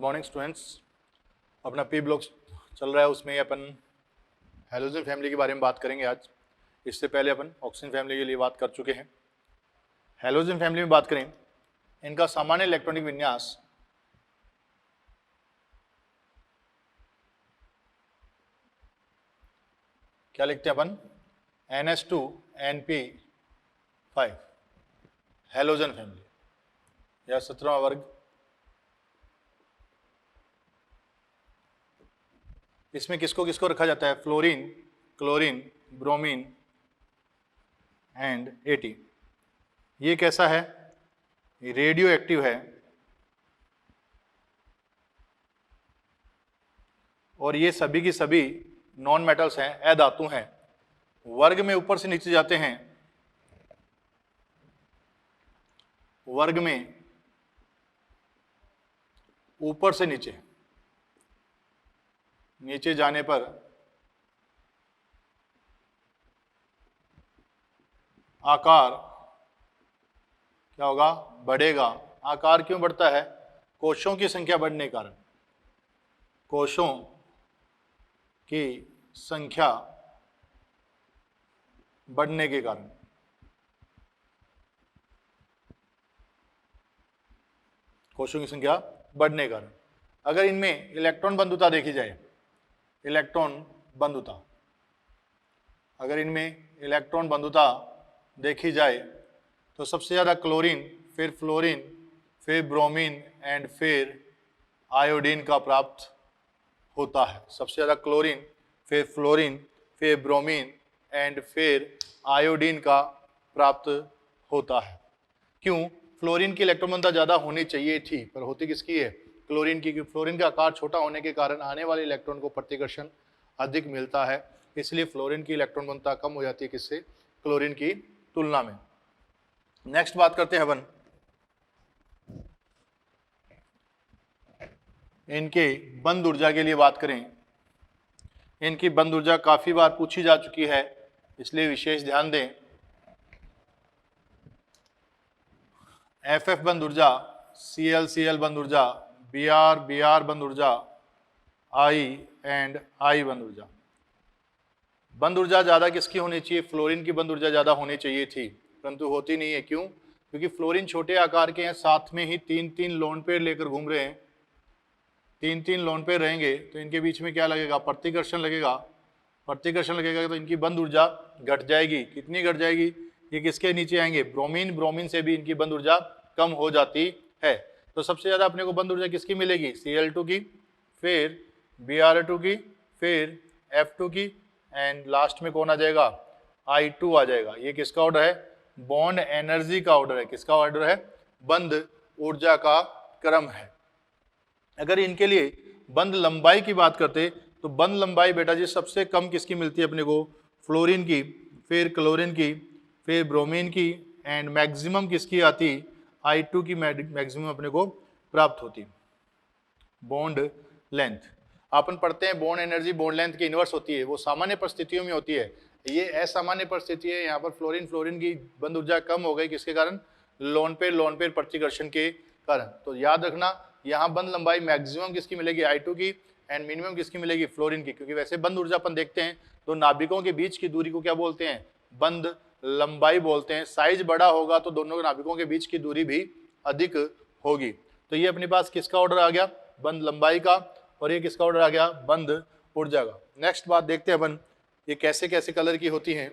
Morning students. अपना P block चल रहा है, उसमें अपन हैलोजन फैमिली के बारे में बात करेंगे आज। इससे पहले अपन ऑक्सीजन फैमिली के लिए बात कर चुके हैं। हैलोजन फैमिली में बात करें, इनका सामान्य इलेक्ट्रॉनिक विन्यास क्या लिखते हैं अपन, NH2NP5 हैलोजन फैमिली या 17वां वर्ग। इसमें किसको किसको रखा जाता है, fluorine, chlorine, bromine and eighty. ये कैसा है, रेडियो एक्टिव है और ये सभी की सभी नॉन मेटल्स हैं, अधातु हैं। वर्ग में ऊपर से नीचे जाते हैं, वर्ग में ऊपर से नीचे, नीचे जाने पर आकार क्या होगा, बढ़ेगा। आकार क्यों बढ़ता है, कोशों की संख्या बढ़ने के कारण, कोशों की संख्या बढ़ने के कारण। कोशों की संख्या बढ़ने के कारण। अगर इनमें इलेक्ट्रॉन बंधुता देखी जाए, इलेक्ट्रॉन बंधुता, अगर इनमें इलेक्ट्रॉन बंधुता देखी जाए तो सबसे ज़्यादा क्लोरीन, फिर फ्लोरीन, फिर ब्रोमीन एंड फिर आयोडीन का प्राप्त होता है। सबसे ज़्यादा क्लोरीन, फिर फ्लोरीन, फिर ब्रोमीन एंड फिर आयोडीन का प्राप्त होता है। क्यों, फ्लोरीन की इलेक्ट्रॉन बंधुता ज़्यादा होनी चाहिए थी, पर होती किसकी है, क्लोरीन की। फ्लोरीन का आकार छोटा होने के कारण आने वाले इलेक्ट्रॉन को प्रतिकर्षण अधिक मिलता है, इसलिए फ्लोरीन की इलेक्ट्रॉन बंधुता कम हो जाती है किससे, क्लोरीन की तुलना में। नेक्स्ट बात करते हैं अपन इनके बंध ऊर्जा के लिए बात करें। इनकी बंध ऊर्जा काफी बार पूछी जा चुकी है, इसलिए विशेष ध्यान दें। FF बंध ऊर्जा, CL बंध ऊर्जा, BR बंध ऊर्जा, I एंड I बंध ऊर्जा। बंध ऊर्जा ज्यादा किसकी होनी चाहिए, फ्लोरीन की बंध ऊर्जा ज्यादा होनी चाहिए थी, परंतु होती नहीं है। क्यों, क्योंकि फ्लोरीन छोटे आकार के हैं, साथ में ही 3-3 लोन पेयर लेकर घूम रहे हैं। 3-3 लोन पेयर रहेंगे तो इनके बीच में क्या लगेगा, प्रतिकर्षण लगेगा। प्रतिकर्षण लगेगा तो इनकी बंध ऊर्जा घट जाएगी। कितनी घट जाएगी, ये किसके नीचे आएंगे, ब्रोमीन। ब्रोमीन से भी इनकी बंध ऊर्जा कम हो जाती है। तो सबसे ज्यादा अपने को बंध ऊर्जा किसकी मिलेगी, Cl2 की, फिर Br2 की, फिर F2 की एंड लास्ट में कौन आ जाएगा, I2 आ जाएगा। ये किसका ऑर्डर है, बॉन्ड एनर्जी का ऑर्डर है। किसका ऑर्डर है, बंध ऊर्जा का क्रम है। अगर इनके लिए बंध लंबाई की बात करते तो बंध लंबाई बेटा जी सबसे कम किसकी मिलती है अपने को, फ्लोरीन की, फिर क्लोरीन की, फिर ब्रोमीन की एंड मैक्सिमम किसकी आती, I2 की मैक्सिमम अपने को प्राप्त होती। बॉन्ड लेंथ अपन पढ़ते हैं, बॉन्ड एनर्जी बॉन्ड लेंथ की इनवर्स होती है, वो सामान्य परिस्थितियों में होती है। ये असामान्य परिस्थिति है, यहाँ पर फ्लोरीन की बंध ऊर्जा कम हो गई, किसके कारण, लोन पेयर प्रतिकर्षण के कारण। तो याद रखना, यहाँ बंध लंबाई मैक्सिमम किसकी मिलेगी, I2 की एंड मिनिमम किसकी मिलेगी, फ्लोरीन की। क्योंकि वैसे बंध ऊर्जा अपन देखते हैं तो नाभिकों के बीच की दूरी को क्या बोलते हैं, बंध लंबाई बोलते हैं। साइज बड़ा होगा तो दोनों नाभिकों के बीच की दूरी भी अधिक होगी। तो ये अपने पास किसका ऑर्डर आ गया, बंध लंबाई का, और ये किसका ऑर्डर आ गया, बंध ऊर्जा का। नेक्स्ट बात देखते हैं अपन, ये कैसे कैसे कलर की होती हैं।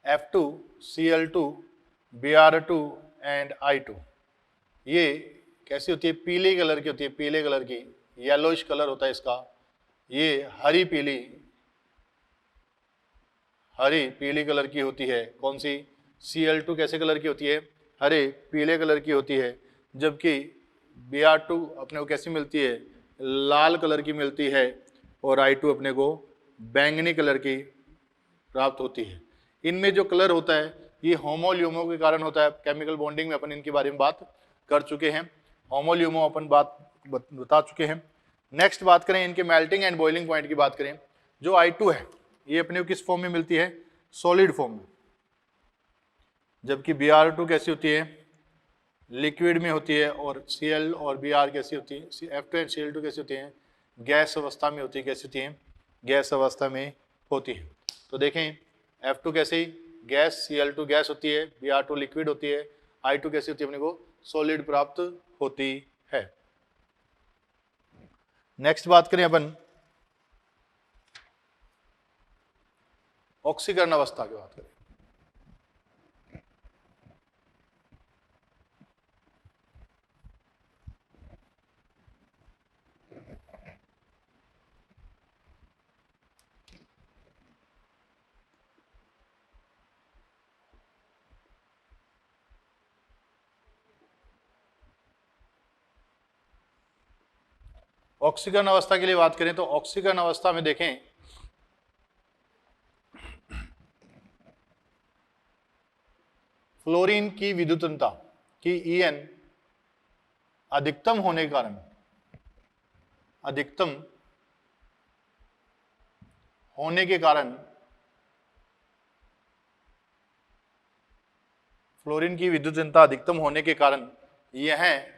F2, Cl2, Br2 and I2, ये कैसी होती है, पीले कलर की होती है, पीले कलर की, येलोइश कलर होता है इसका। ये हरी पीली कलर की होती है। कौन सी, Cl2 कैसे कलर की होती है, हरे पीले कलर की होती है। जबकि Br2 अपने को कैसी मिलती है, लाल कलर की मिलती है, और I2 अपने को बैंगनी कलर की प्राप्त होती है। इनमें जो कलर होता है ये होमोल्यूमो के कारण होता है। केमिकल बॉन्डिंग में अपन इनके बारे में बात कर चुके हैं, होमोल्यूमो अपन बात बता चुके हैं। नेक्स्ट बात करें इनके मेल्टिंग एंड बॉइलिंग पॉइंट की बात करें। जो I2 है ये अपने को किस फॉर्म में मिलती है, सॉलिड फॉर्म में, जबकि Br2 कैसी होती है, लिक्विड में होती है, और Cl और Br कैसी होती है, F2 एंड Cl2 कैसी होती हैं, गैस अवस्था में होती है। कैसी होती हैं, गैस अवस्था में होती है। तो देखें F2 कैसे गैस, Cl2 गैस होती है, Br2 लिक्विड होती है, I2 कैसी होती है, अपने को सॉलिड प्राप्त होती है। नेक्स्ट बात करें अपन ऑक्सीकरण अवस्था की बात करें। ऑक्सीकरण अवस्था के लिए बात करें तो ऑक्सीकरण अवस्था में देखें फ्लोरीन की विद्युतता की En अधिकतम होने के कारण, अधिकतम होने के कारण फ्लोरीन की विद्युतता अधिकतम होने के कारण यह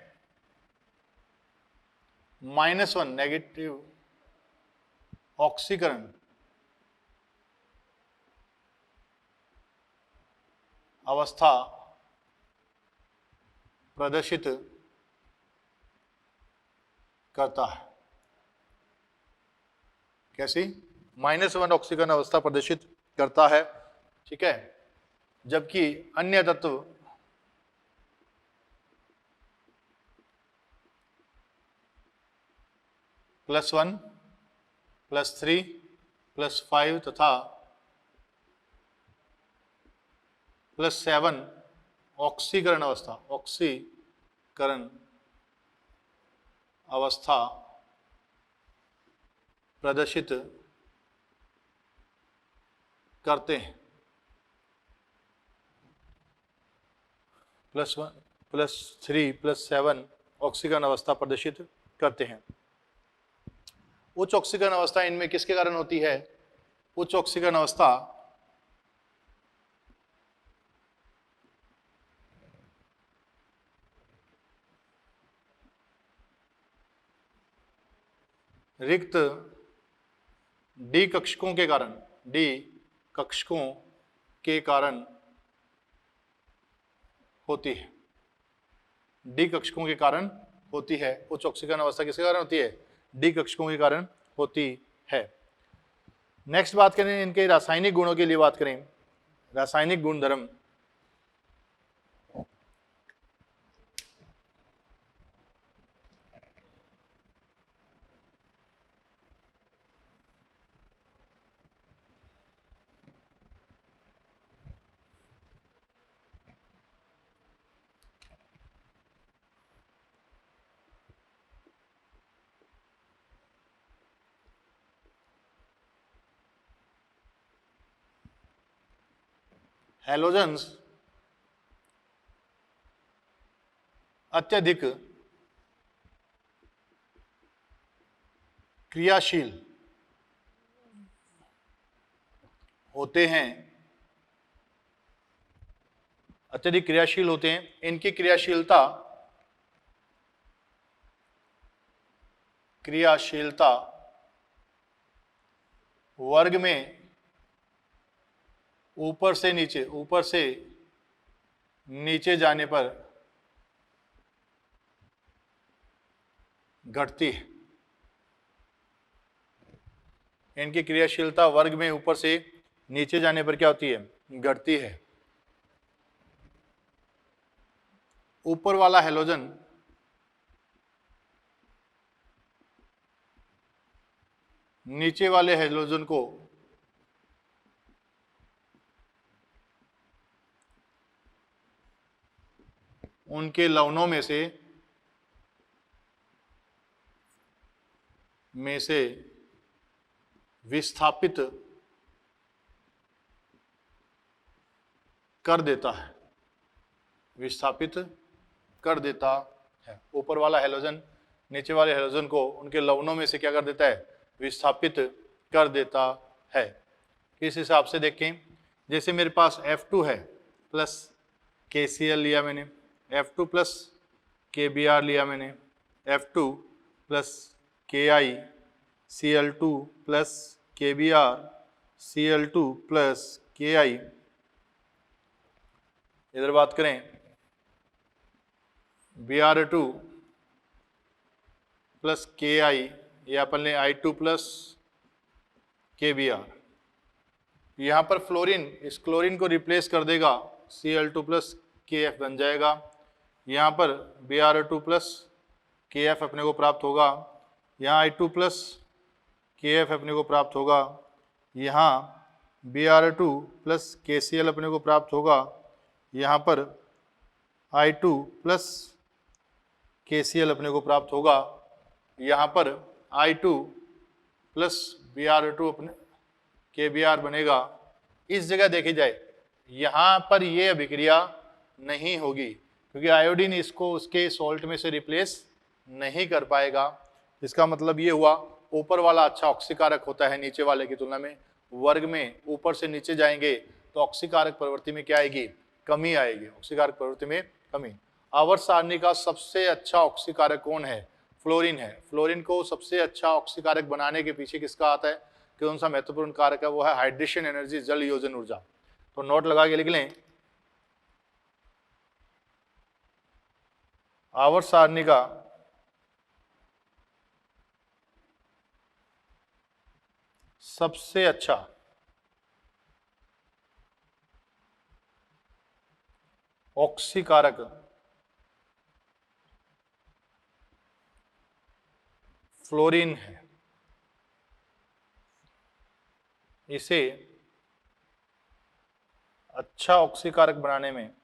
-1 नेगेटिव ऑक्सीकरण अवस्था प्रदर्शित करता है। कैसी? -1 ऑक्सीकरण अवस्था प्रदर्शित करता है, ठीक है। जबकि अन्य तत्व +1, +3, +5 तथा +7 ऑक्सीकरण अवस्था, ऑक्सीकरण अवस्था प्रदर्शित करते हैं। +1, +3, +7 ऑक्सीकरण अवस्था प्रदर्शित करते हैं। उच्च ऑक्सीकरण अवस्था इनमें किसके कारण होती है? उच्च ऑक्सीकरण अवस्था रिक्त डी कक्षकों के कारण, डी कक्षकों के कारण होती है। डी कक्षकों के कारण होती है। उच्च ऑक्सीकरण अवस्था किसके कारण होती है? डी कक्षकों के कारण होती है। नेक्स्ट बात करें इनके रासायनिक गुणों के लिए बात करें, रासायनिक गुणधर्म। हैलोजेंस अत्यधिक क्रियाशील होते हैं, अत्यधिक क्रियाशील होते हैं। इनकी क्रियाशीलता वर्ग में ऊपर से नीचे जाने पर घटती है। इनकी क्रियाशीलता वर्ग में ऊपर से नीचे जाने पर क्या होती है? घटती है। ऊपर वाला हैलोजन नीचे वाले हैलोजन को उनके लवणों में से विस्थापित कर देता है, विस्थापित कर देता है। ऊपर वाला हैलोजन नीचे वाले हैलोजन को उनके लवणों में से क्या कर देता है? विस्थापित कर देता है। इस हिसाब से देखें, जैसे मेरे पास F2 है प्लस KCl लिया मैंने, F2 प्लस KBr लिया मैंने, F2 plus KiCl2 plus KBr Cl2 plus Ki। इधर बात करें Br2 प्लस Ki, ये अपन ले I2 प्लस KBr। यहाँ पर फ्लोरीन इस क्लोरीन को रिप्लेस कर देगा, Cl2 प्लस KF बन जाएगा। यहाँ पर Br2 प्लस KF अपने को प्राप्त होगा, यहाँ I2 प्लस KF अपने को प्राप्त होगा, यहाँ Br2 प्लस KCl अपने को प्राप्त होगा, यहाँ पर I2 प्लस KCl अपने को प्राप्त होगा, यहाँ पर I2 प्लस Br2 अपने KBr बनेगा। इस जगह देखी जाए यहाँ पर ये अभिक्रिया नहीं होगी क्योंकि आयोडीन इसको उसके सॉल्ट में से रिप्लेस नहीं कर पाएगा। इसका मतलब ये हुआ ऊपर वाला अच्छा ऑक्सीकारक होता है नीचे वाले की तुलना में। वर्ग में ऊपर से नीचे जाएंगे तो ऑक्सीकारक प्रवृत्ति में क्या आएगी? कमी आएगी, ऑक्सीकारक प्रवृत्ति में कमी। आवर्त सारणी का सबसे अच्छा ऑक्सीकारक कौन है? फ्लोरीन है। फ्लोरीन को सबसे अच्छा ऑक्सीकारक बनाने के पीछे किसका आता है? कौन सा महत्वपूर्ण कारक है? वो है हाइड्रेशन एनर्जी, जल योजन ऊर्जा। तो नोट लगा के लिख लें, आवर्त सारणी का सबसे अच्छा ऑक्सीकारक फ्लोरीन है। इसे अच्छा ऑक्सीकारक बनाने में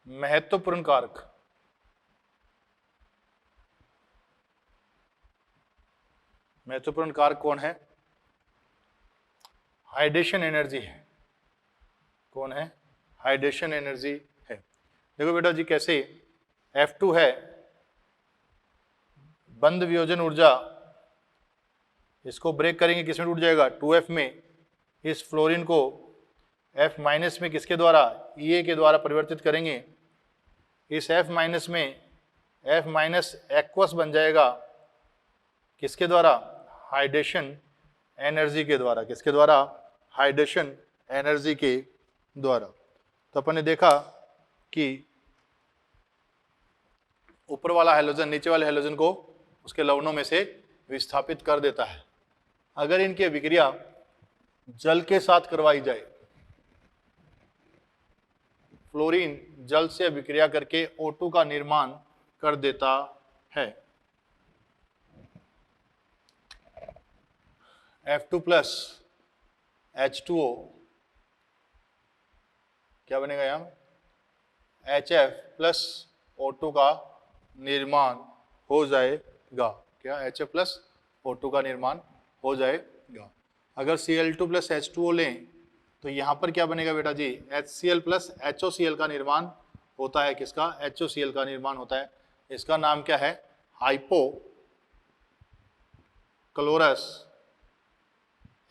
महत्वपूर्ण कारक कौन है? हाइड्रेशन एनर्जी है। कौन है? हाइड्रेशन एनर्जी है। देखो बेटा जी कैसे, F2 है बंद वियोजन ऊर्जा, इसको ब्रेक करेंगे किसमें टूट जाएगा? 2F में। इस फ्लोरीन को F माइनस में किसके द्वारा? Ea के द्वारा परिवर्तित करेंगे। इस F माइनस में F माइनस एक्वस बन जाएगा, किसके द्वारा? हाइड्रेशन एनर्जी के द्वारा। किसके द्वारा? हाइड्रेशन एनर्जी के द्वारा। तो अपन ने देखा कि ऊपर वाला हैलोजन नीचे वाले हैलोजन को उसके लवणों में से विस्थापित कर देता है। अगर इनकी अभिक्रिया जल के साथ करवाई जाए, फ्लोरीन जल से अभिक्रिया करके O2 का निर्माण कर देता है। F2 प्लस H2O क्या बनेगा? यहाँ HF प्लस O2 का निर्माण हो जाएगा। क्या? HF प्लस O2 का निर्माण हो जाएगा। अगर Cl2 प्लस H2O लें तो यहाँ पर क्या बनेगा बेटा जी? HCl प्लस HOCl का निर्माण होता है। किसका? HOCl का निर्माण होता है। इसका नाम क्या है? Hypochlorous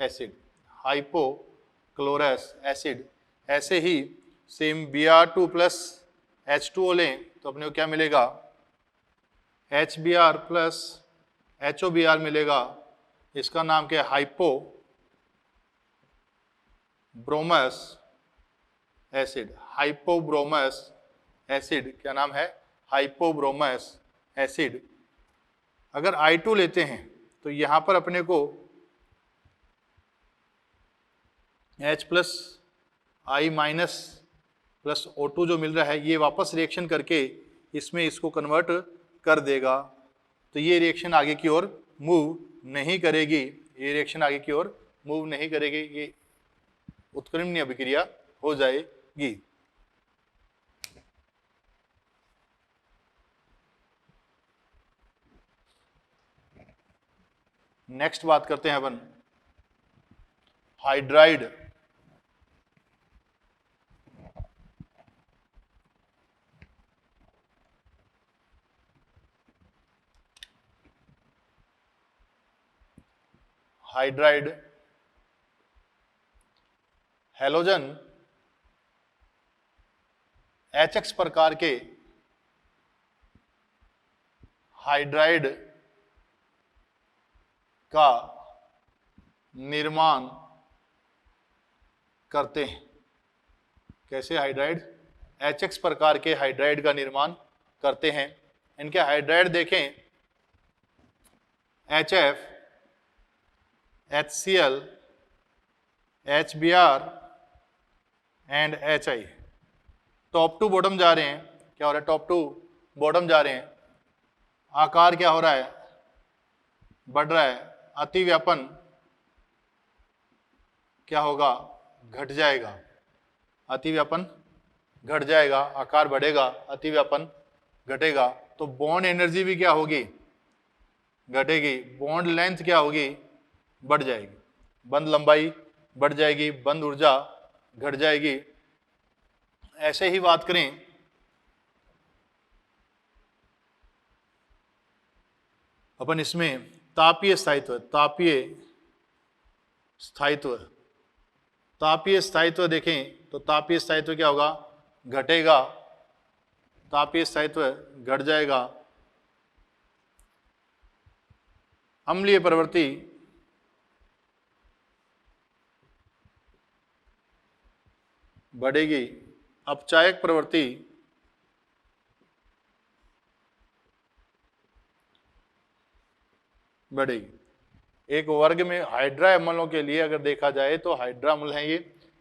acid. Hypochlorous acid. ऐसे ही सेम Br2 प्लस H2O लें तो अपने को क्या मिलेगा? HBr प्लस HOBr मिलेगा। इसका नाम क्या है? हाइपोब्रोमस एसिड। हाइपोब्रोमस एसिड क्या नाम है? हाइपोब्रोमस एसिड। अगर I2 लेते हैं तो यहाँ पर अपने को H plus I minus plus O2 जो मिल रहा है ये वापस रिएक्शन करके इसमें इसको कन्वर्ट कर देगा। तो ये रिएक्शन आगे की ओर मूव नहीं करेगी। ये रिएक्शन आगे की ओर मूव नहीं करेगी, ये उत्क्रमणीय अभिक्रिया हो जाएगी। नेक्स्ट बात करते हैं अपन हाइड्राइड। हाइड्राइड हैलोजन HX प्रकार के हाइड्राइड का निर्माण करते हैं। कैसे हाइड्राइड? HX प्रकार के हाइड्राइड का निर्माण करते हैं। इनके हाइड्राइड देखें, HF, HCl, HBr and HI top to bottom जा रहे हैं। क्या हो रहा है? टॉप टू बॉटम जा रहे हैं। आकार क्या हो रहा है? बढ़ रहा है। अतिव्यापन क्या होगा? घट जाएगा। अतिव्यापन घट जाएगा, आकार बढ़ेगा, अतिव्यापन घटेगा। तो बॉन्ड एनर्जी भी क्या होगी? घटेगी। बॉन्ड लेंथ क्या होगी? बढ़ जाएगी। बंध लंबाई बढ़ जाएगी, बंध ऊर्जा घट जाएगी। ऐसे ही बात करें अपन इसमें तापीय स्थायित्व, तापीय स्थायित्व देखें तो तापीय स्थायित्व क्या होगा? घटेगा। तापीय स्थायित्व घट जाएगा। अम्लीय प्रवृत्ति बढ़ेगी। अपचायक प्रवृत्ति बढ़ेगी। एक वर्ग में हाइड्रा अम्लों के लिए अगर देखा जाए तो हाइड्रा अम्ल हैं ये,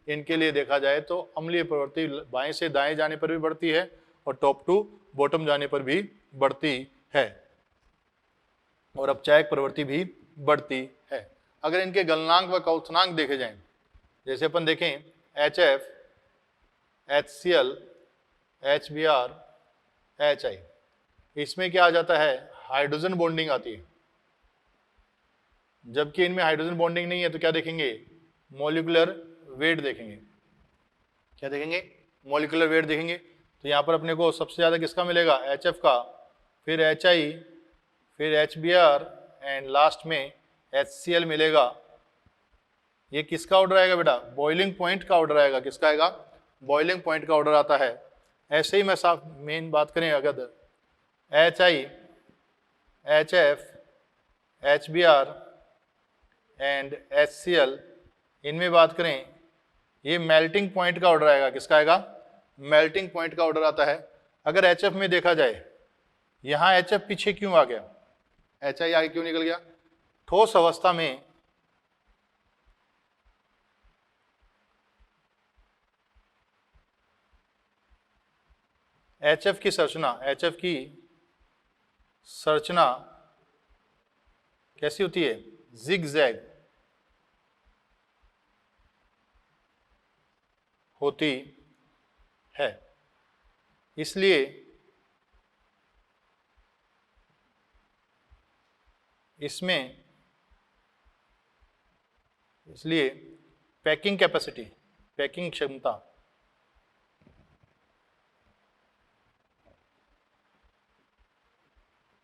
इनके लिए देखा जाए तो अम्लीय प्रवृत्ति बाएं से दाएं जाने पर भी बढ़ती है और टॉप टू बॉटम जाने पर भी बढ़ती है, और अपचायक प्रवृत्ति भी बढ़ती है। अगर इनके गलनांक व क्वथनांक देखे जाएं, जैसे अपन देखें HF, HCl, HBr, HI, इसमें क्या आ जाता है? हाइड्रोजन बॉन्डिंग आती है। जबकि इनमें हाइड्रोजन बॉन्डिंग नहीं है तो क्या देखेंगे? मॉलिक्यूलर वेट देखेंगे। क्या देखेंगे? मॉलिक्यूलर वेट देखेंगे। तो यहाँ पर अपने को सबसे ज़्यादा किसका मिलेगा? HF का, फिर HI, फिर HBr एंड लास्ट में HCl मिलेगा। ये किसका ऑर्डर आएगा बेटा? बॉइलिंग पॉइंट का ऑर्डर आएगा। किसका आएगा? बॉइलिंग पॉइंट का ऑर्डर आता है। ऐसे ही मैं साफ मेन बात करें अगर HI, HF, HBr and HCl, इनमें बात करें, ये मेल्टिंग पॉइंट का ऑर्डर आएगा। किसका आएगा? मेल्टिंग पॉइंट का ऑर्डर आता है। अगर HF में देखा जाए, यहाँ HF पीछे क्यों आ गया? HI आगे क्यों निकल गया? ठोस अवस्था में HF की संरचना कैसी होती है? जिग-जैग होती है। इसलिए पैकिंग कैपेसिटी, पैकिंग क्षमता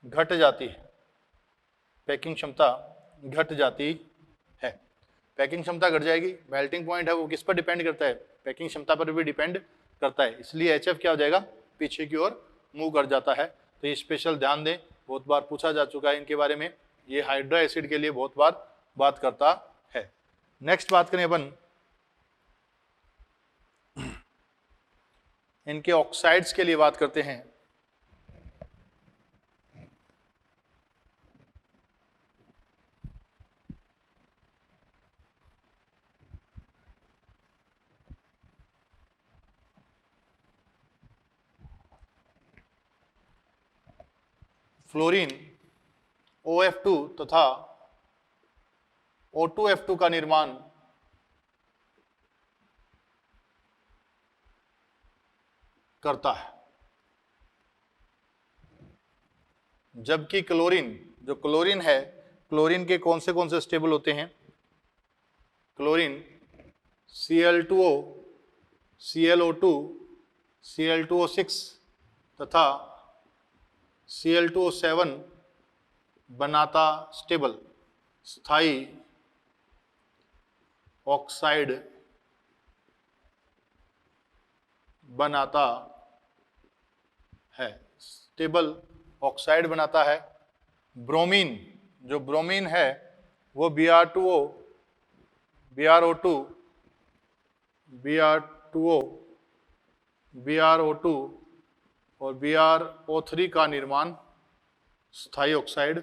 घट जाती है। पैकिंग क्षमता घट जाती है। पैकिंग क्षमता घट जाएगी। मेल्टिंग पॉइंट है वो किस पर डिपेंड करता है? पैकिंग क्षमता पर भी डिपेंड करता है। इसलिए HF क्या हो जाएगा? पीछे की ओर मूव कर जाता है। तो ये स्पेशल ध्यान दें, बहुत बार पूछा जा चुका है इनके बारे में। ये हाइड्रा एसिड के लिए बहुत बार बात करता है। नेक्स्ट बात करें अपन इनके ऑक्साइड्स के लिए बात करते हैं। फ्लोरीन OF2 तथा O2F2 का निर्माण करता है। जबकि क्लोरीन, जो क्लोरीन है, क्लोरीन के कौन से स्टेबल होते हैं? क्लोरीन Cl2O, ClO2, Cl2O6 तथा Cl2O7 बनाता स्टेबल स्थायी ऑक्साइड बनाता है, स्टेबल ऑक्साइड बनाता है। ब्रोमीन, जो ब्रोमीन है वो Br2O, BrO2, Br2O, BrO2 और BrO3 का निर्माण स्थायी ऑक्साइड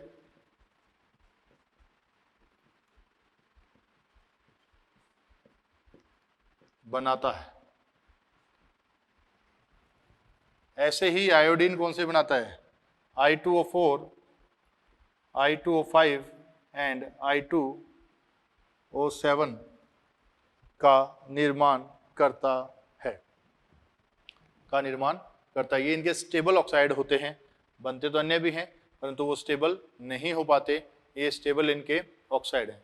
बनाता है। ऐसे ही आयोडीन कौन से बनाता है? I2O4, I2O5 एंड I2O7 का निर्माण करता है, ये इनके स्टेबल ऑक्साइड होते हैं। बनते तो अन्य भी हैं परंतु वो स्टेबल नहीं हो पाते, ये स्टेबल इनके ऑक्साइड हैं।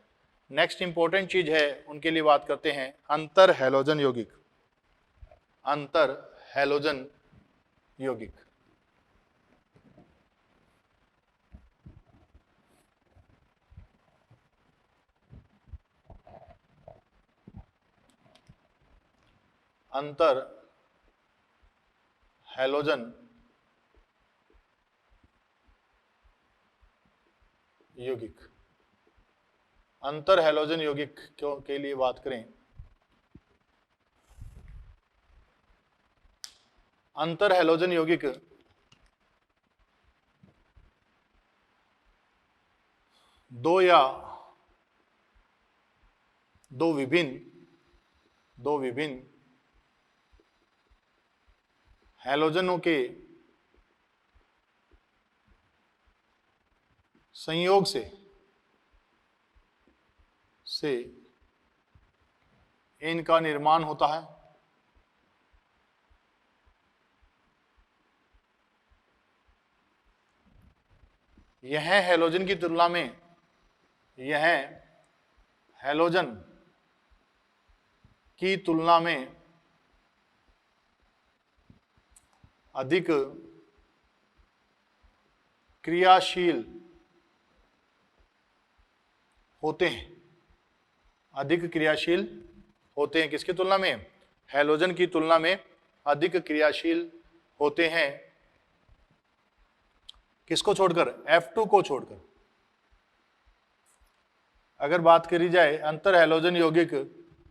नेक्स्ट इंपॉर्टेंट चीज है, उनके लिए बात करते हैं अंतर हैलोजन यौगिक। अंतर हैलोजन यौगिक, अंतर हैलोजन यौगिक। अंतर हैलोजन यौगिक के लिए बात करें, अंतर हैलोजन यौगिक दो विभिन्न हैलोजनों के संयोग से इनका निर्माण होता है। यह हैलोजन की तुलना में, यह हैलोजन की तुलना में अधिक क्रियाशील होते हैं, अधिक क्रियाशील होते हैं। किसकी तुलना में? हैलोजन की तुलना में अधिक क्रियाशील होते हैं। किसको छोड़कर? F2 को छोड़कर। अगर बात करी जाए अंतर हैलोजन यौगिक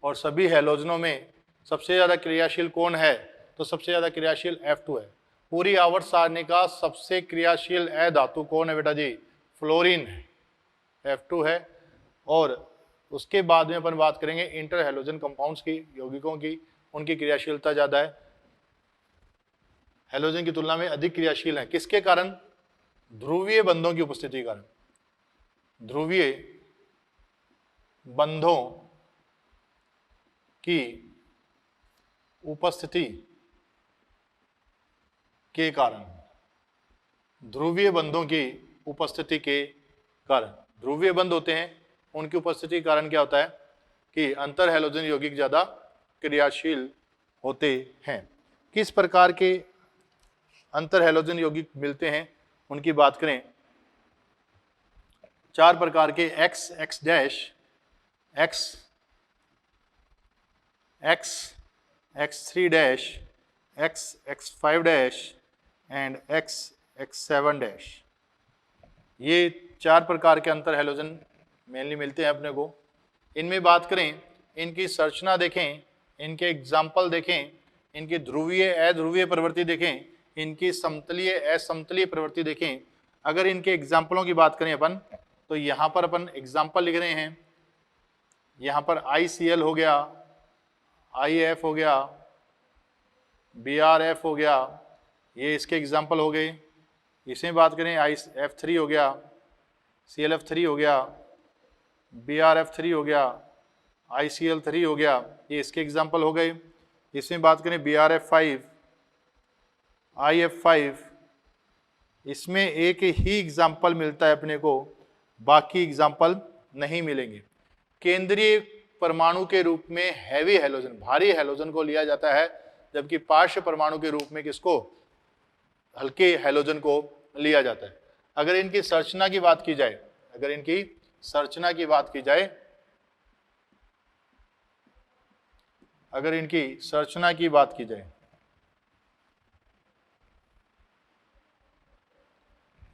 और सभी हैलोजनों में सबसे ज्यादा क्रियाशील कौन है, तो सबसे ज्यादा क्रियाशील F2 है। पूरी आवर्त सारणी का सबसे क्रियाशील अधातु कौन है बेटा जी? फ्लोरीन है, F2 है। और उसके बाद में अपन बात करेंगे इंटर हैलोजन कंपाउंड्स की, यौगिकों की, उनकी क्रियाशीलता ज्यादा है, हैलोजन की तुलना में अधिक क्रियाशील है। किसके कारण? ध्रुवीय बंधों की उपस्थिति के कारण। ध्रुवीय बंधों की उपस्थिति के कारण, ध्रुवीय बंधों की उपस्थिति के कारण, ध्रुवीय बंध होते हैं, उनकी उपस्थिति के कारण क्या होता है कि अंतर हैलोजन यौगिक ज्यादा क्रियाशील होते हैं। किस प्रकार के अंतर हैलोजन यौगिक मिलते हैं उनकी बात करें, 4 प्रकार के X, X dash, X, X, X3 dash, X, X5 dash and X, X7 dash. ये 4 प्रकार के अंतर हैलोजन मेनली मिलते हैं अपने को। इनमें बात करें, इनकी संरचना देखें, इनके एग्जाम्पल देखें, इनकी ध्रुवीय अध्रुवीय प्रवृत्ति देखें, इनकी समतलीय असमतलीय प्रवृत्ति देखें। अगर इनके एग्जाम्पलों की बात करें अपन, तो यहाँ पर अपन एग्जाम्पल लिख रहे हैं। यहाँ पर ICl हो गया, IF हो गया, BrF हो गया, ये इसके एग्जाम्पल हो गए। इसमें बात करें F3 हो गया, ClF3 हो गया, BrF3 हो गया, ICl3 हो गया, ये इसके एग्जाम्पल हो गए। इसमें बात करें BrF5, IF5, इसमें एक ही एग्जाम्पल मिलता है अपने को, बाकी एग्जाम्पल नहीं मिलेंगे। केंद्रीय परमाणु के रूप में हैवी हैलोजन, भारी हैलोजन को लिया जाता है, जबकि पार्श्व परमाणु के रूप में किसको? हल्के हैलोजन को लिया जाता है। अगर इनकी संरचना की बात की जाए, अगर इनकी संरचना की बात की जाए अगर इनकी संरचना की बात की जाए,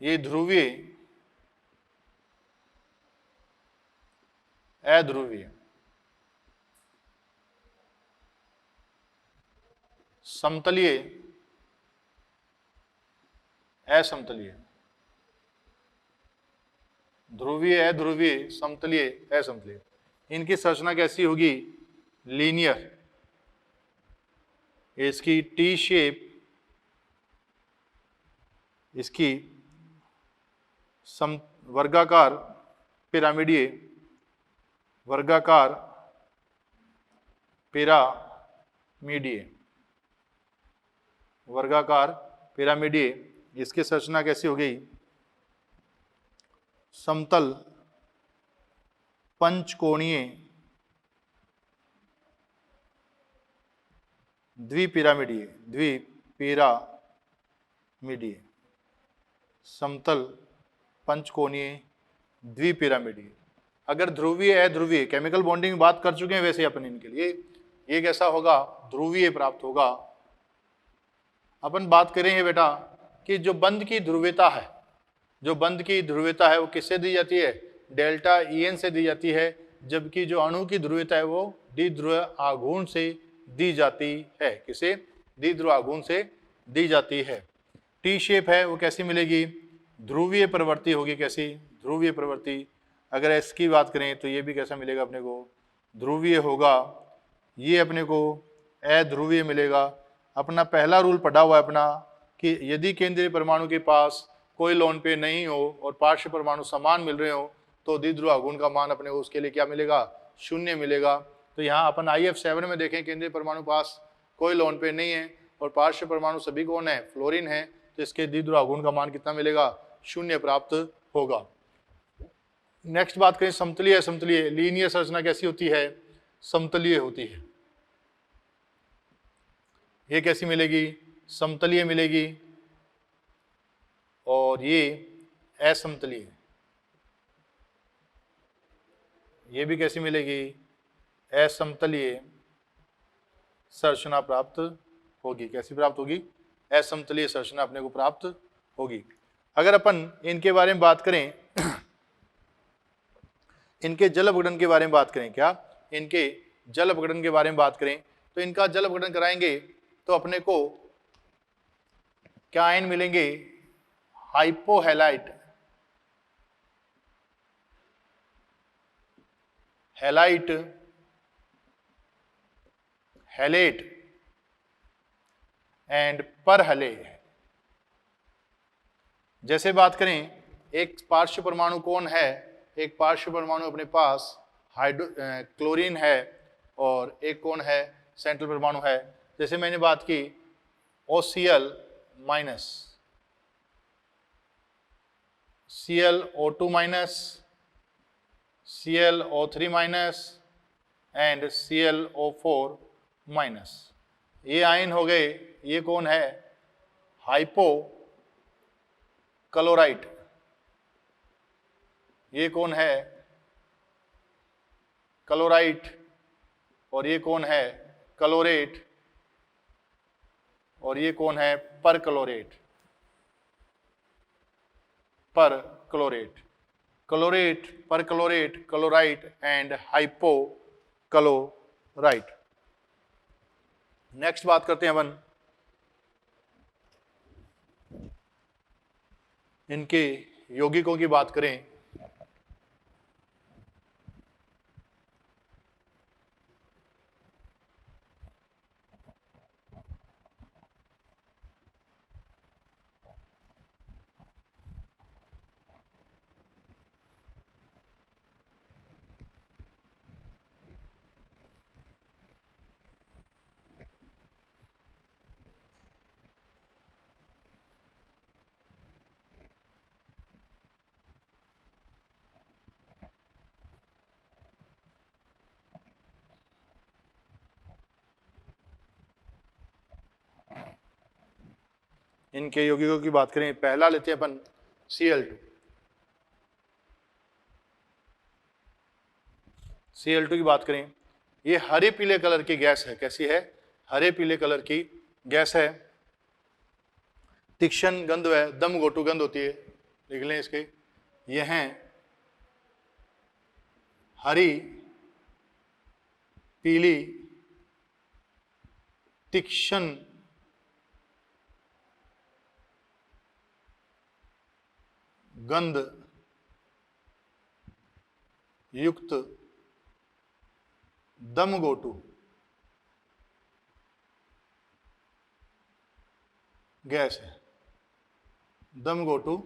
ये ध्रुवीय, अध्रुवीय, समतलीय, असमतलीय, ध्रुवीय, अध्रुवीय, समतलीय, असमतलीय। इनकी संरचना कैसी होगी? लीनियर। इसकी टी शेप, इसकी वर्गाकार पिरामिडीय, वर्गाकार पिरामिडीय, वर्गाकार पिरामिडीय। इसकी संरचना कैसी हो गई? समतल पंचकोणीय द्विपिरामिडीय, द्विपिरामिडीय, समतल पंचकोणीय द्विपिरामिडीय। अगर ध्रुवीय अध्रुवीय, केमिकल बॉन्डिंग की बात कर चुके हैं वैसे अपन इनके लिए, ये कैसा होगा? ध्रुवीय प्राप्त होगा। अपन बात करेंगे बेटा कि जो बंध की ध्रुवीयता है, जो बंध की ध्रुवीयता है वो किससे दी जाती है? डेल्टा En से दी जाती है, जबकि जो अणु की ध्रुवीयता है वो द्विध्रुव आघूर्ण से दी जाती है। किसे? द्विध्रुव आघूर्ण से दी जाती है। टी शेप है वो कैसी मिलेगी? ध्रुवीय प्रवृत्ति होगी। कैसी? ध्रुवीय प्रवृत्ति। अगर इसकी बात करें तो ये भी कैसा मिलेगा अपने को? ध्रुवीय होगा। ये अपने को अध्रुवीय मिलेगा। अपना पहला रूल पढ़ा हुआ है अपना कि यदि केंद्रीय परमाणु के पास कोई लोन पेयर नहीं हो और पार्श्व परमाणु समान मिल रहे हो तो द्विध्रुव आघूर्ण का मान अपने को उसके लिए क्या मिलेगा? 0 मिलेगा। तो यहाँ अपन IF7 में देखें, केंद्रीय परमाणु पास कोई लोन पेयर नहीं है और पार्श्व परमाणु सभी कौन है? फ्लोरीन है। तो इसके द्विध्रुव आघूर्ण का मान कितना मिलेगा? 0 प्राप्त होगा। नेक्स्ट बात करें समतलीय असमतलीय। लीनियर संरचना कैसी होती है? समतलीय होती है। ये कैसी मिलेगी? समतलीय मिलेगी। और ये असमतलीय, ये भी कैसी मिलेगी? असमतलीय संरचना प्राप्त होगी। कैसी प्राप्त होगी? असमतलीय संरचना अपने को प्राप्त होगी। अगर अपन इनके बारे में बात करें, इनके जल अपघटन के बारे में बात करें, क्या इनके जल अपघटन के बारे में बात करें तो इनका जल अपघटन कराएंगे तो अपने को क्या आयन मिलेंगे? हाइपोहैलाइट, हैलाइट, हैलेट एंड परहले। जैसे बात करें, एक पार्श्व परमाणु कौन है? एक पार्श्व परमाणु अपने पास क्लोरीन है और एक कौन है? सेंट्रल परमाणु है। जैसे मैंने बात की OCl minus, ClO2 minus, ClO3 minus and ClO4 minus. ये आयन हो गए। ये कौन है? Hypo chlorite. ये कौन है? क्लोराइट। और ये कौन है? क्लोरेट। और ये कौन है? Perchlorate. Perchlorate, chlorate, perchlorate, chlorite and hypochlorite. Next बात करते हैं अपन इनके यौगिकों की बात करें। इनके यौगिकों की बात करें, पहला लेते हैं अपन Cl2। Cl2 की बात करें ये हरे पीले कलर की गैस है। कैसी है? हरे पीले कलर की गैस है। तीक्ष्ण गंध है, दम घोटू गंध होती है। लिख लें इसके, ये हैं हरी पीली तीक्ष्ण गंध युक्त दम घोटू गैस है। दम घोटू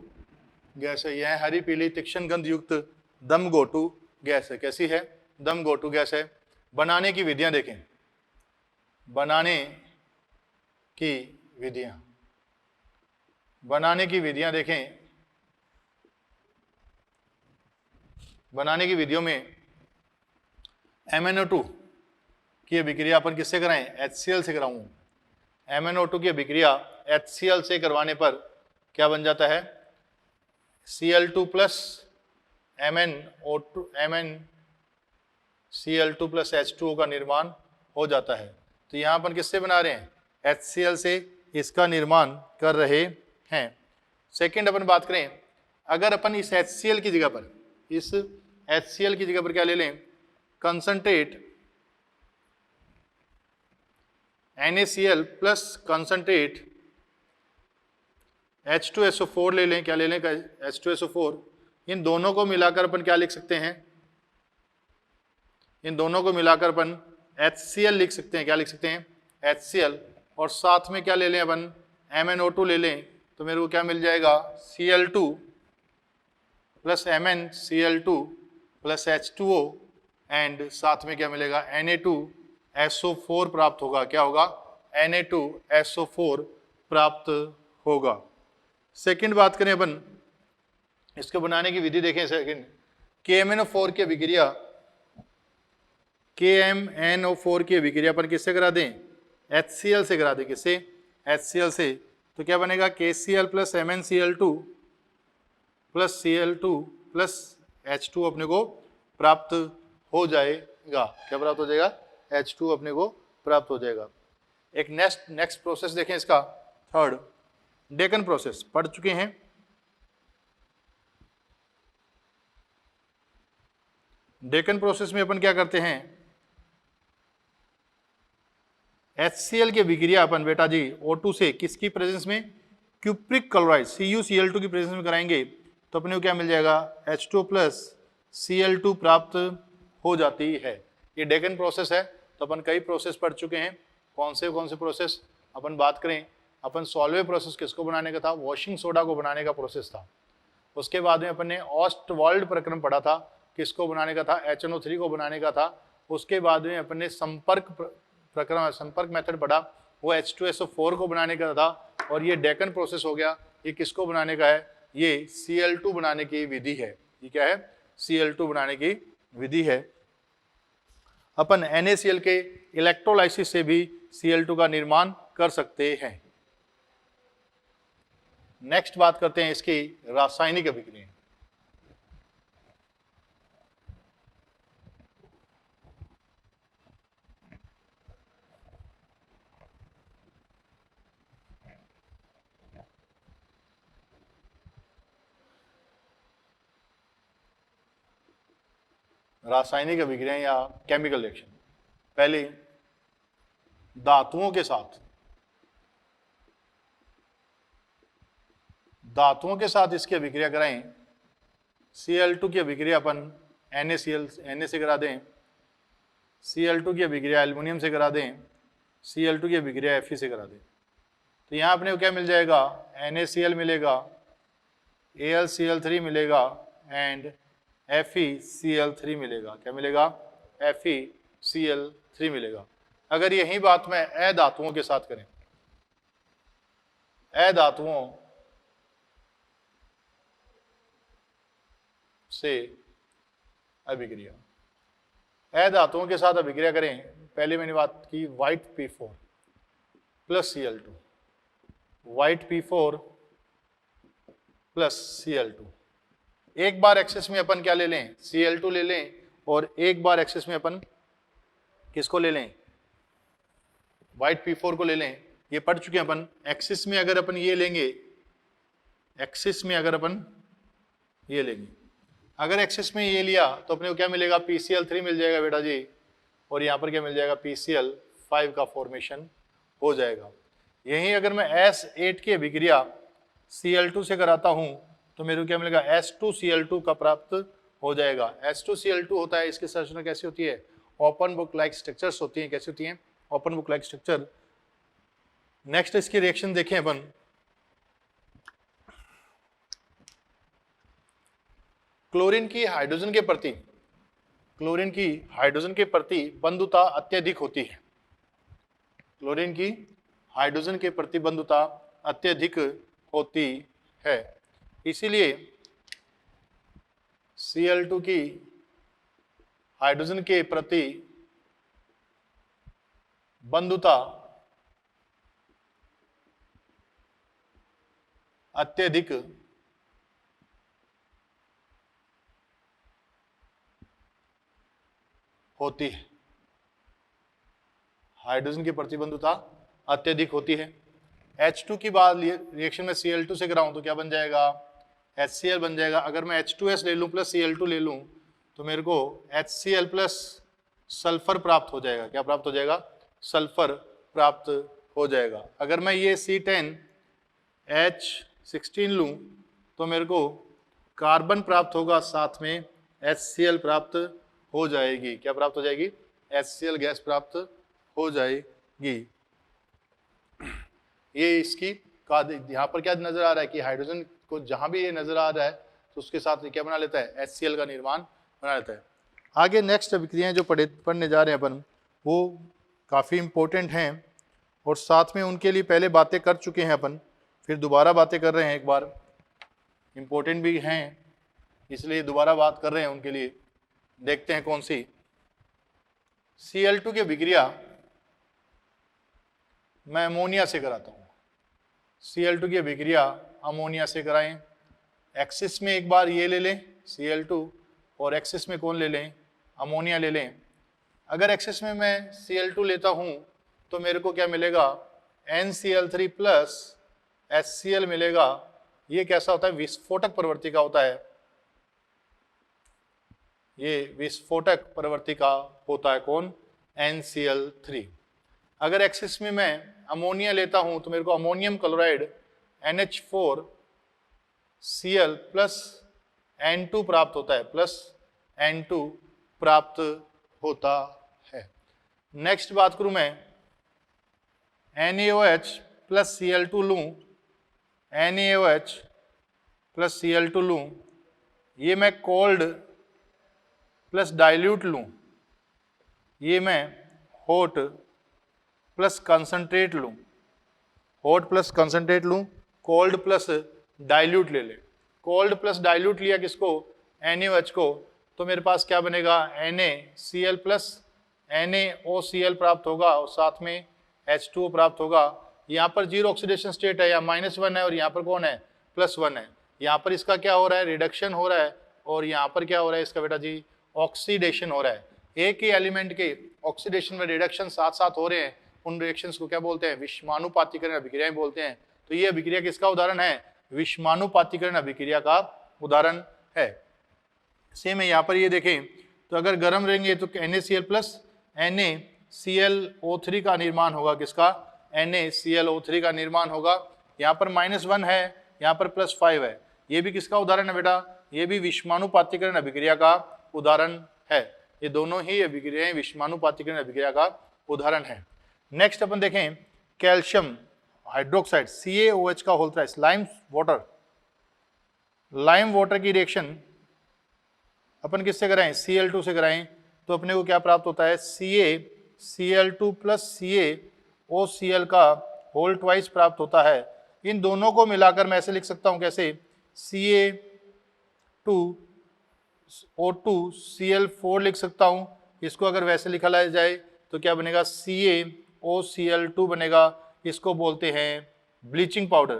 गैस है। यह हरी पीली तीक्ष्ण गंध युक्त दम घोटू गैस है। कैसी है? दम घोटू गैस है। बनाने की विधियां देखें। बनाने की विधियां, बनाने की विधियां देखें। बनाने की विधियों में MnO2 की अभिक्रिया अपन किससे कराएं? HCl से कराऊंगा। MnO2 की अभिक्रिया HCl से करवाने पर क्या बन जाता है? Cl2 plus MnCl2 plus H2O का निर्माण हो जाता है। तो यहाँ अपन किससे बना रहे हैं? HCl से इसका निर्माण कर रहे हैं। सेकंड अपन बात करें, अगर अपन इस HCl की जगह पर, इस HCl की जगह पर क्या ले लें? Concentrate NaCl plus concentrate H2SO4 ले लें। क्या ले लें? H2SO4। इन दोनों को मिलाकर अपन क्या लिख सकते हैं? इन दोनों को मिलाकर अपन HCl लिख सकते हैं। क्या लिख सकते हैं? HCl। और साथ में क्या ले लें अपन? MnO2 ले लें। तो मेरे को क्या मिल जाएगा? Cl2 plus MnCl2 plus H2O and साथ में क्या मिलेगा? Na2SO4 प्राप्त होगा। क्या होगा? Na2SO4 प्राप्त होगा। सेकंड बात करें अपन, इसको बनाने की विधि देखें। सेकंड, KMnO4 की अभिक्रिया, KMnO4 की अभिक्रिया पर किससे करा दें? HCl से करा दें। किससे? HCl से। तो क्या बनेगा? KCl plus MnCl2 plus Cl2 plus H2 अपने को प्राप्त हो जाएगा। क्या प्राप्त हो जाएगा? H2 अपने को प्राप्त हो जाएगा। एक नेक्स्ट प्रोसेस देखें इसका, थर्ड, डेकन प्रोसेस पढ़ चुके हैं। डेकन प्रोसेस में अपन क्या करते हैं? HCl की अभिक्रिया अपन बेटा जी O2 से किसकी प्रेजेंस में? क्यूप्रिक क्लोराइड CuCl2 की प्रेजेंस में कराएंगे तो अपने को क्या मिल जाएगा? H2 प्लस Cl2 प्राप्त हो जाती है। ये डेकन प्रोसेस है। तो अपन कई प्रोसेस पढ़ चुके हैं। कौन से प्रोसेस? अपन बात करें, अपन सॉल्वे प्रोसेस किसको बनाने का था? वॉशिंग सोडा को बनाने का प्रोसेस था। उसके बाद में अपन ने ऑस्टवाल्ड प्रक्रम पढ़ा था, किसको बनाने का था? HNO3 को बनाने का था। उसके बाद में अपन ने संपर्क प्रक्रम, संपर्क मेथड पढ़ा, वो H2SO4 को बनाने का था। और ये डेकन प्रोसेस हो गया। ये किसको बनाने का है? ये Cl2 बनाने की विधि है। ये क्या है? Cl2 बनाने की विधि है। अपन NaCl के इलेक्ट्रोलाइसिस से भी Cl2 का निर्माण कर सकते हैं। नेक्स्ट बात करते हैं इसकी रासायनिक अभिक्रिया। रासायनिक अभिक्रिया या केमिकल रिएक्शन, पहले धातुओं के साथ इसकी अभिक्रिया कराएं। Cl2 की अभिक्रिया अपन Na से करा दें। Cl2 की अभिक्रिया एल्युमिनियम से करा दें। Cl2 की अभिक्रिया Fe से करा दें। तो यहाँ अपने को क्या मिल जाएगा? NaCl मिलेगा, AlCl3 मिलेगा एंड FeCl3 मिलेगा। क्या मिलेगा? FeCl3 मिलेगा। अगर यही बात मैं अधातुओं के साथ करें, अधातुओं से अभिक्रिया, अधातुओं के साथ अभिक्रिया करें। पहले मैंने बात की white P4 plus Cl2, white P4 plus Cl2। एक बार एक्सेस में अपन क्या ले लें? Cl2 ले लें और एक बार एक्सेस में अपन किसको ले लें, वाइट P4 को ले लें, ये पढ़ चुके हैं अपन। एक्सिस में अगर अपन ये लेंगे, एक्सिस में अगर अपन ये लेंगे, अगर एक्सिस में ये लिया तो अपने को क्या मिलेगा, PCl3 मिल जाएगा बेटा जी, और यहाँ पर क्या मिल जाएगा, PCl5 का फॉर्मेशन हो जाएगा। यहीं अगर मैं S8 की अभिक्रिया Cl2 से कराता हूं तो मेरे को क्या मिलेगा, S2Cl2 का प्राप्त हो जाएगा। S2Cl2 होता है, इसकी संरचना कैसी होती है, ओपन बुक लाइक स्ट्रक्चर्स होती हैं। कैसी होती हैं, open book like structure. Next इसकी रिएक्शन देखें अपन, क्लोरीन की हाइड्रोजन के प्रति, क्लोरीन की हाइड्रोजन के प्रति बंधुता अत्यधिक होती है। क्लोरीन की हाइड्रोजन के प्रति बंधुता अत्यधिक होती है, इसीलिए Cl2 की हाइड्रोजन के प्रति बंधुता अत्यधिक होती है, हाइड्रोजन की प्रतिबंधुता अत्यधिक होती है। H2 की बात रिएक्शन में Cl2 से कराऊं तो क्या बन जाएगा, HCl बन जाएगा। अगर मैं H2S ले लूं प्लस Cl2 ले लूं तो मेरे को HCl प्लस सल्फर प्राप्त हो जाएगा। क्या प्राप्त हो जाएगा, सल्फर प्राप्त हो जाएगा। अगर मैं ये C10H16 लूं तो मेरे को कार्बन प्राप्त होगा, साथ में HCl प्राप्त हो जाएगी। क्या प्राप्त हो जाएगी, HCl गैस प्राप्त हो जाएगी। ये इसकी का यहाँ पर क्या नजर आ रहा है कि हाइड्रोजन को जहां भी ये नजर आ रहा है तो उसके साथ क्या बना लेता है, HCl का निर्माण बना लेता है। आगे नेक्स्ट अभिक्रियाएं जो पढ़ने जा रहे हैं अपन, वो काफ़ी इम्पोर्टेंट हैं और साथ में उनके लिए पहले बातें कर चुके हैं अपन, फिर दोबारा बातें कर रहे हैं। एक बार इम्पोर्टेंट भी हैं इसलिए दोबारा बात कर रहे हैं उनके लिए। देखते हैं कौन सी। Cl2 की अभिक्रिया मैं अमोनिया से कराता हूँ। Cl2 की अभिक्रिया अमोनिया से कराएं। एक्सिस में एक बार ये ले लें Cl2 और एक्सिस में कौन ले लें, अमोनिया ले लें। अगर एक्सिस में मैं Cl2 लेता हूँ तो मेरे को क्या मिलेगा, NCl3 प्लस HCl मिलेगा। ये कैसा होता है, विस्फोटक प्रवृत्ति का होता है। ये विस्फोटक प्रवृत्ति का होता है कौन, NCl3। अगर एक्सिस में मैं अमोनिया लेता हूं तो मेरे को ammonium chloride NH4Cl plus N2 प्राप्त होता है, प्लस N2 प्राप्त होता है। नेक्स्ट बात करूं मैं, NaOH प्लस Cl2 लूं, NaOH प्लस Cl2 लूं, ये मैं कोल्ड प्लस डाइल्यूट लूं, ये मैं हॉट प्लस कंसंट्रेट लूं, हॉट प्लस कंसंट्रेट लूं, कोल्ड प्लस डाइल्यूट ले ले। कोल्ड प्लस डाइल्यूट लिया किसको, NaOH को, तो मेरे पास क्या बनेगा, NaCl प्लस NaOCl प्राप्त होगा और साथ में H2O प्राप्त होगा। यहाँ पर जीरो ऑक्सीडेशन स्टेट है, या -1 है और यहाँ पर कौन है, +1 है। यहाँ पर इसका क्या हो रहा है, रिडक्शन हो रहा है, और यहाँ पर क्या हो रहा है इसका बेटा जी, ऑक्सीडेशन हो रहा है। एक ही एलिमेंट के ऑक्सीडेशन में रिडक्शन साथ साथ हो रहे हैं, उन रिएक्शंस को क्या बोलते हैं, विषमानुपातीकरण अभिक्रियाएं बोलते हैं। तो ये अभिक्रिया किसका उदाहरण है, विषमानुपातीकरण अभिक्रिया का उदाहरण है। सेम है यहाँ पर, ये देखें तो अगर गर्म रहेंगे तो NaCl प्लस NaClO3 का निर्माण होगा। किसका, NaClO3 का निर्माण होगा। यहाँ पर -1 है, यहाँ पर +5 है। ये भी किसका उदाहरण है बेटा, ये भी विषमानुपातीकरण अभिक्रिया का उदाहरण है। ये दोनों ही अभिक्रियाएं विषमानुपातीकरण अभिक्रिया का उदाहरण है। नेक्स्ट अपन देखें, कैल्शियम हाइड्रोक्साइड CaOH का whole thrice, lime water, lime water की रिएक्शन अपन किससे कराएं, Cl2 से कराएं, तो अपने को क्या प्राप्त होता है, CaCl2 प्लस CaOCl का होल ट्वाइस प्राप्त होता है। इन दोनों को मिलाकर मैं ऐसे लिख सकता हूं, कैसे, Ca2O2Cl4 लिख सकता हूं। इसको अगर वैसे लिखा जाए तो क्या बनेगा, CaOCl2 बनेगा। इसको बोलते हैं ब्लीचिंग पाउडर,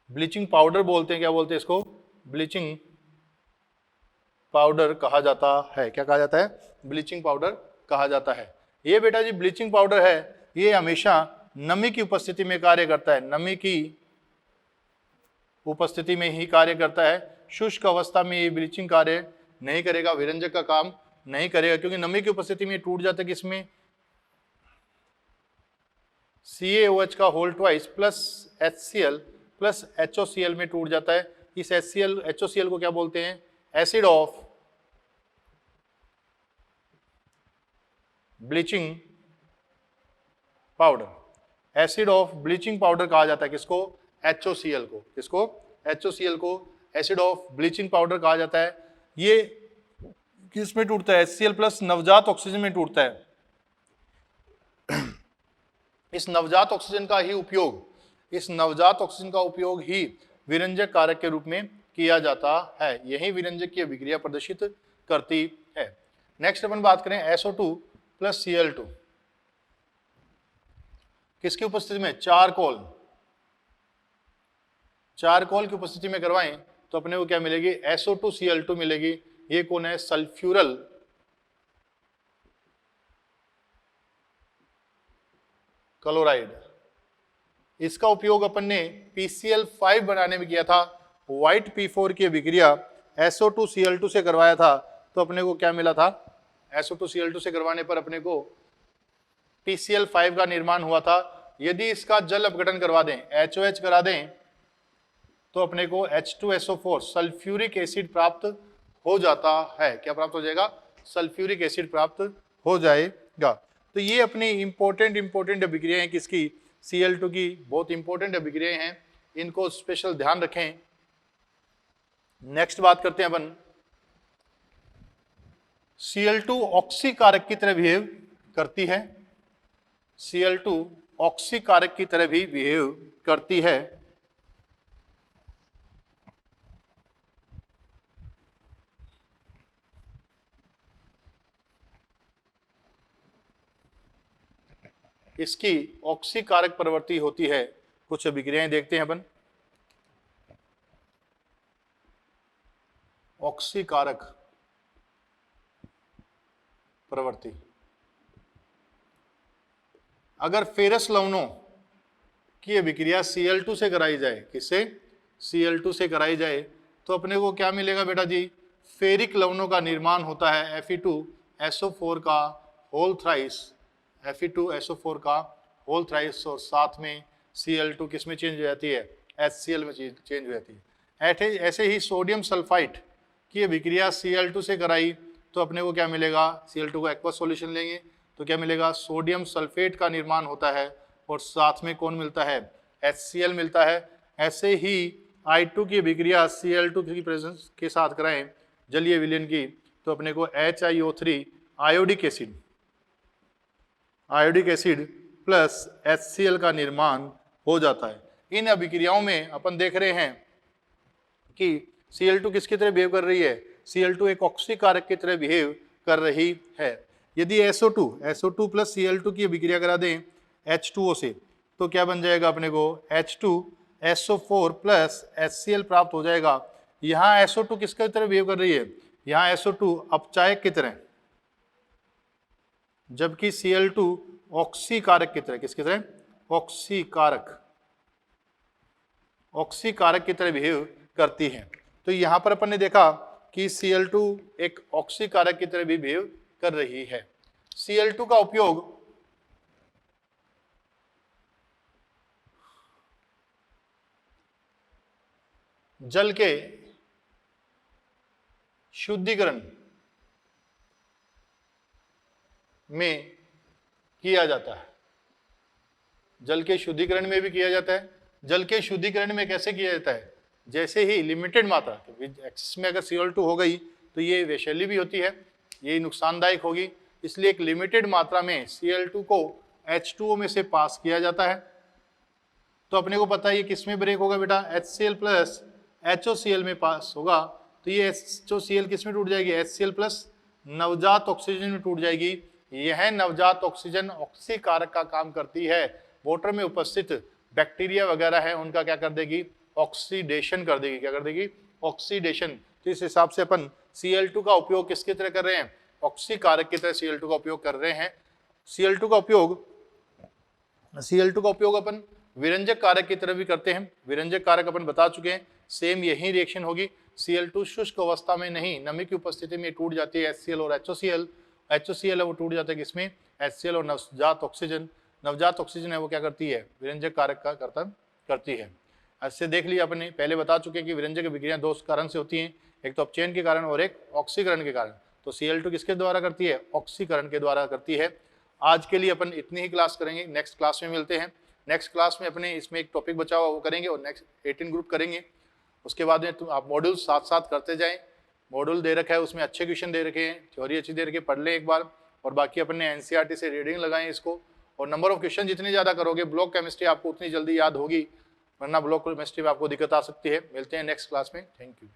ब्लीचिंग पाउडर बोलते हैं। क्या बोलते हैं इसको, ब्लीचिंग पाउडर कहा जाता है। क्या कहा जाता है? ब्लीचिंग पाउडर कहा जाता है। ये बेटा जी ब्लीचिंग पाउडर है, ये हमेशा नमी की उपस्थिति में कार्य करता है, नमी की उपस्थिति में ही कार्य करता है। शुष्क अवस्था में ये ब्लीचिंग कार्य नहीं करेगा, विरंजक का काम नहीं करेगा, क्योंकि नमी की उपस्थिति में टूट जाता है किसमें? CaOH का whole twice plus HCl plus HOCl में टूट जाता है। इस HCl HOCl को क्या बोलते हैं? Acid of bleaching powder. Acid of bleaching powder कहा जाता है किसको? HOCl को। किसको? HOCl को एसिड ऑफ ब्लीचिंग पाउडर कहा जाता है। ये किस में टूटता है? HCl प्लस नवजात ऑक्सीजन में टूटता है। इस नवजात ऑक्सीजन का उपयोग ही विरंजक कारक के रूप में किया जाता है। यही विरंजक की अभिक्रिया प्रदर्शित करती है। नेक्स्ट अपन बात करें SO2 प्लस Cl2 किसकी उपस्थिति में? चारकोल की उपस्थिति में करवाएं तो अपने को क्या मिलेगी? SO2 Cl2 मिलेगी। ये कौन है? सल्फ्यूरल क्लोराइड। इसका उपयोग अपन ने PCl5 बनाने में किया था। व्हाइट P4 की अभिक्रिया SO2 Cl2 से करवाया था, तो अपने को क्या मिला था? SO2 Cl2 से करवाने पर अपने को PCl5 का निर्माण हुआ था। यदि इसका जल अपघटन करवा दें, HOH करा दें, तो अपने को H2SO4 सल्फ्यूरिक एसिड प्राप्त हो जाता है। क्या प्राप्त हो जाएगा? सल्फ्यूरिक एसिड प्राप्त हो जाएगा। तो ये अपनी इंपॉर्टेंट अभिक्रियाएं किसकी? Cl2 की बहुत इंपॉर्टेंट अभिक्रियाएं हैं, इनको स्पेशल ध्यान रखें। नेक्स्ट बात करते हैं अपन Cl2 ऑक्सी कारक की तरह बिहेव करती है। Cl2 ऑक्सी कारक की तरह भी बिहेव करती है। इसकी ऑक्सी कारक प्रवृत्ति होती है। कुछ अभिक्रियाएं देखते हैं अपन। ऑक्सी कारक प्रवृत्ति, अगर फेरस लवणों की अभिक्रिया Cl2 से कराई जाए, किससे? Cl2 से कराई जाए, तो अपने को क्या मिलेगा बेटा जी? फेरिक लवणों का निर्माण होता है Fe2SO4 का होल थ्राइस, Fe2SO4 का होल थ्राइस, और साथ में Cl2 किस में चेंज हो जाती है? HCl में चेंज हो जाती है। ऐसे ही सोडियम सल्फाइड की अभिक्रिया Cl2 से कराई तो अपने को क्या मिलेगा? Cl2 का एक्वस सॉल्यूशन लेंगे तो क्या मिलेगा? सोडियम सल्फेट का निर्माण होता है, और साथ में कौन मिलता है? HCl मिलता है। ऐसे ही I2 की अभिक्रिया Cl2 की प्रेजेंस के साथ कराएं जलीय विलयन की, तो अपने को HiO3 iodic acid plus HCl का निर्माण हो जाता है। इन अभिक्रियाओं में अपन देख रहे हैं कि Cl2 किसकी तरह बिहेव कर रही है? Cl2 एक ऑक्सी कारक की तरह बिहेव कर रही है। यदि SO2 प्लस Cl2 की अभिक्रिया करा दें H2O से, तो क्या बन जाएगा? अपने को H2SO4 प्लस HCl प्राप्त हो जाएगा। यहाँ SO2 किसकी तरह बिहेव कर रही है? यहाँ SO2 अपचायक की तरह, जबकि Cl2 ऑक्सी कारक की तरह, किसकी तरह? ऑक्सी कारक की तरह बिहेव करती है। तो यहां पर अपन ने देखा कि Cl2 एक ऑक्सी कारक की तरह भी बिहेव कर रही है। Cl2 का उपयोग जल के शुद्धिकरण में किया जाता है। जल के शुद्धिकरण में भी किया जाता है। जल के शुद्धिकरण में कैसे किया जाता है? जैसे ही लिमिटेड मात्रा, एक्सेस में अगर Cl2 हो गई तो ये वैशल्य भी होती है, ये नुकसानदायक होगी, इसलिए एक लिमिटेड मात्रा में Cl2 को H2O में से पास किया जाता है। तो अपने को पता है ये किस में ब्रेक होगा बेटा? HCl प्लस HOCl में पास होगा, तो ये HOCl किस में टूट जाएगी? HCl प्लस नवजात ऑक्सीजन में टूट जाएगी। यह नवजात ऑक्सीजन ऑक्सी कारक का काम करती है। वाटर में उपस्थित बैक्टीरिया वगैरह है उनका क्या कर देगी? ऑक्सीडेशन कर देगी। क्या कर देगी? ऑक्सीडेशन। तो इस हिसाब से अपन Cl2 का उपयोग किसकी तरह कर रहे हैं, ऑक्सीकारक की तरह Cl2 का उपयोग कर रहे हैं। Cl2 का उपयोग अपन विरंजक कारक की तरह भी करते हैं। विरंजक कारक अपन बता चुके हैं, सेम यही रिएक्शन होगी। Cl2 शुष्क अवस्था में नहीं, नमी की उपस्थिति में टूट जाती है HCl और HOCl। HOCl है वो टूट जाता है किसमें, HCl और नवजात ऑक्सीजन। नवजात ऑक्सीजन है वो क्या करती है, विरंजक कारक का कर्तव्य करती है। ऐसे देख लिया अपने, पहले बता चुके हैं कि विरंजक विक्रियाएं दो कारण से होती हैं, एक तो अपचयन के कारण और एक ऑक्सीकरण के कारण। तो Cl2 किसके द्वारा करती है, ऑक्सीकरण के द्वारा करती है। आज के लिए अपन इतनी ही क्लास करेंगे, नेक्स्ट क्लास में मिलते हैं। नेक्स्ट क्लास में अपने इसमें एक टॉपिक बचा हुआ वो करेंगे और नेक्स्ट 18 ग्रुप करेंगे। उसके बाद में आप मॉड्यूल साथ साथ करते जाएं। मॉड्यूल दे रखा है, उसमें अच्छे क्वेश्चन दे रखे हैं, थ्योरी अच्छी दे रखी है, पढ़ लें एक बार। और बाकी अपन ने NCERT से रीडिंग लगाएं इसको। और नंबर ऑफ क्वेश्चन जितने ज़्यादा करोगे, ब्लॉक केमिस्ट्री आपको उतनी जल्दी याद होगी, वरना ब्लॉक केमिस्ट्री में आपको दिक्कत आ सकती है। मिलते हैं नेक्स्ट क्लास में। Thank you.